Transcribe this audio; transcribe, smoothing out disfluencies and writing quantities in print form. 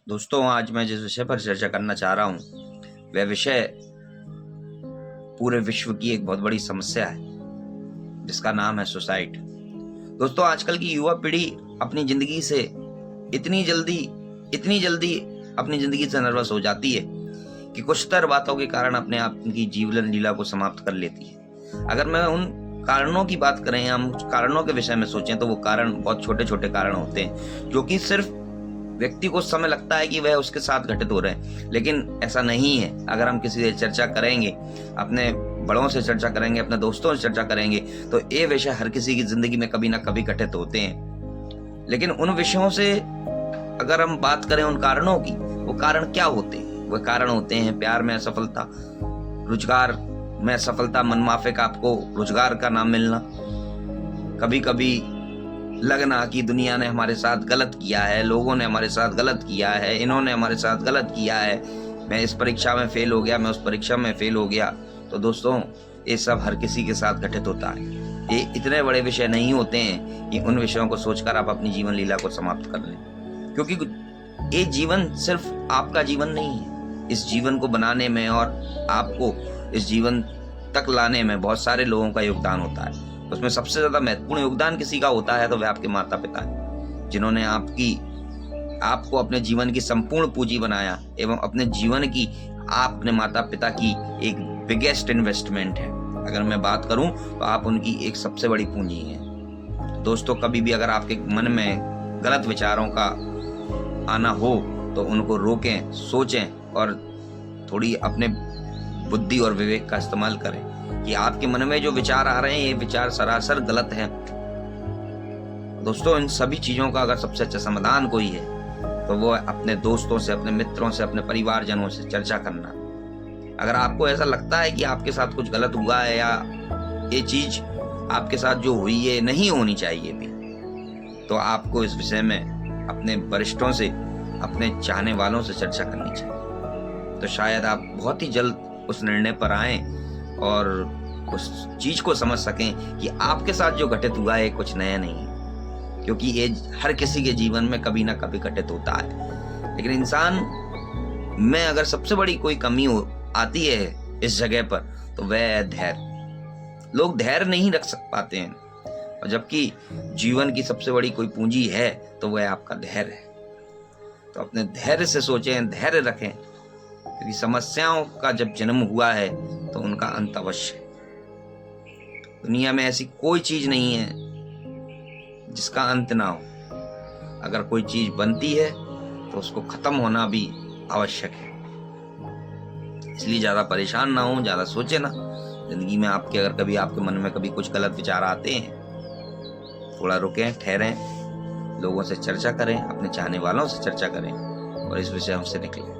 दोस्तों, आज मैं जिस विषय पर चर्चा करना चाह रहा हूँ वह विषय पूरे विश्व की एक बहुत बड़ी समस्या है जिसका नाम है सुसाइड। दोस्तों, आजकल की युवा पीढ़ी अपनी जिंदगी से इतनी जल्दी अपनी जिंदगी से नर्वस हो जाती है कि कुछतर बातों के कारण अपने आप की जीवन लीला को समाप्त कर लेती है। अगर मैं उन कारणों की बात करें, हम कारणों के विषय में सोचें तो वो कारण बहुत छोटे छोटे कारण होते हैं जो कि सिर्फ व्यक्ति को समय लगता है कि वह उसके साथ घटित हो रहे हैं, लेकिन ऐसा नहीं है। अगर हम किसी से चर्चा करेंगे, अपने बड़ों से चर्चा करेंगे, अपने दोस्तों से चर्चा करेंगे, तो ये विषय हर किसी की जिंदगी में कभी ना कभी घटित होते हैं। लेकिन उन विषयों से अगर हम बात करें उन कारणों की, वो कारण क्या होते हैं? वो कारण होते हैं प्यार में असफलता, रोजगार में असफलता, मनमाफिक आपको रोजगार का नाम मिलना, कभी कभी लगना कि दुनिया ने हमारे साथ गलत किया है, लोगों ने हमारे साथ गलत किया है, इन्होंने हमारे साथ गलत किया है, मैं इस परीक्षा में फेल हो गया, मैं उस परीक्षा में फेल हो गया। तो दोस्तों, ये सब हर किसी के साथ घटित होता है। ये इतने बड़े विषय नहीं होते हैं कि उन विषयों को सोचकर आप अपनी जीवन लीला को समाप्त कर लें, क्योंकि ये जीवन सिर्फ आपका जीवन नहीं है। इस जीवन को बनाने में और आपको इस जीवन तक लाने में बहुत सारे लोगों का योगदान होता है। उसमें सबसे ज्यादा महत्वपूर्ण योगदान किसी का होता है तो वह आपके माता पिता हैं, जिन्होंने आपको अपने जीवन की संपूर्ण पूंजी बनाया एवं अपने जीवन की आप अपने माता पिता की एक बिगेस्ट इन्वेस्टमेंट है। अगर मैं बात करूं तो आप उनकी एक सबसे बड़ी पूंजी हैं। दोस्तों, कभी भी अगर आपके मन में गलत विचारों का आना हो तो उनको रोकें, सोचें और थोड़ी अपने बुद्धि और विवेक का इस्तेमाल करें कि आपके मन में जो विचार आ रहे हैं ये विचार सरासर गलत हैं। दोस्तों, इन सभी चीजों का अगर सबसे अच्छा समाधान कोई है तो वो है अपने दोस्तों से, अपने मित्रों से, अपने परिवारजनों से चर्चा करना। अगर आपको ऐसा लगता है कि आपके साथ कुछ गलत हुआ है या ये चीज आपके साथ जो हुई है नहीं होनी चाहिए थी, तो आपको इस विषय में अपने वरिष्ठों से, अपने चाहने वालों से चर्चा करनी चाहिए। तो शायद आप बहुत ही जल्द उस निर्णय पर आए और उस चीज को समझ सकें कि आपके साथ जो घटित हुआ है कुछ नया नहीं है, क्योंकि ये हर किसी के जीवन में कभी ना कभी घटित होता है। लेकिन इंसान में अगर सबसे बड़ी कोई कमी आती है इस जगह पर तो वह है धैर्य। लोग धैर्य नहीं रख पाते हैं, और जबकि जीवन की सबसे बड़ी कोई पूंजी है तो वह आपका धैर्य है। तो अपने धैर्य से सोचें, धैर्य रखें, क्योंकि समस्याओं का जब जन्म हुआ है तो उनका अंत अवश्य है। दुनिया में ऐसी कोई चीज नहीं है जिसका अंत ना हो। अगर कोई चीज बनती है तो उसको खत्म होना भी आवश्यक है। इसलिए ज्यादा परेशान ना हो, ज्यादा सोचे ना। जिंदगी में अगर कभी आपके मन में कभी कुछ गलत विचार आते हैं, थोड़ा रुकें, ठहरें, लोगों से चर्चा करें, अपने चाहने वालों से चर्चा करें और इस विषय से निकलें।